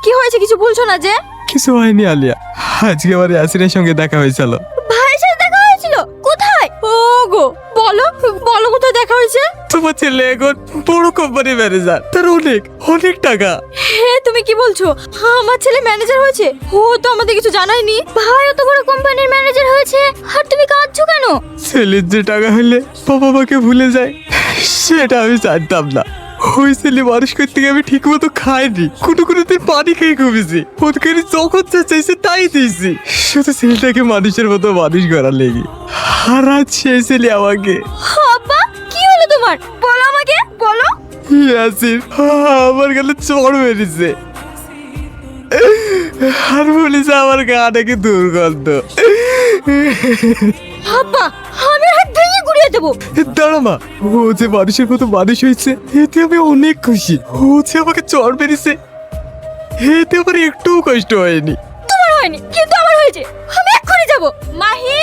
কি হয়েছে কিছু বলছো না যে? কিছু হয়নি আলিয়া, আজকে আমার ইয়াসিনের সঙ্গে দেখা হয়েছিল। ভাইয়ের সাথে দেখা হয়েছিল? কোথায়? ও গো, বলো বলো কোথায় দেখা হয়েছে? তোমার ছেলে এখন বড় কোম্পানি ম্যানেজার, তার অনেক অনেক টাকা। হে, তুমি কি বলছো? আমার ছেলে ম্যানেজার হয়েছে? ও তো আমাদের কিছু জানায়নি। ভাই এত বড় কোম্পানির ম্যানেজার হয়েছে, আর তুমি কাঁদছো কেন? ছেলের যে টাকা হলে বাবা মাকে ভুলে যায়, সেটা আমি জানতাম না। ওই ছেলে মানুষ করতে গিয়ে আমি ঠিক মতো খাইনি, কোনো কোনো দিন পানি খেয়ে ঘুমিয়েছি, ওদেরকে যখন যা চাইছে তাই দিয়েছি, শুধু ছেলেটাকে মানুষের মতো মানুষ করার লেগে। আর আজ সেই ছেলে আমাকে আব্বা, কি হলো তোমার? বলো আমাকে, বলো। ইয়াসিন আমার গালে চড় মেরেছে, আর বলেছে আমার গা নাকি দুর্গন্ধ। আব্বা, আমি আর হাত ভেঙে গুড়িয়ে দেবো। দাঁড়া মা, ও যে মানুষের মতো মানুষ হয়েছে এতে আমি অনেক খুশি। ও যে আমাকে চড় মেরেছে এতে আমার একটুও কষ্ট হয়নি। তোমার হয়নি, কিন্তু আমার হয়েছে। আমি এক্ষুনি যাবো। মাহি,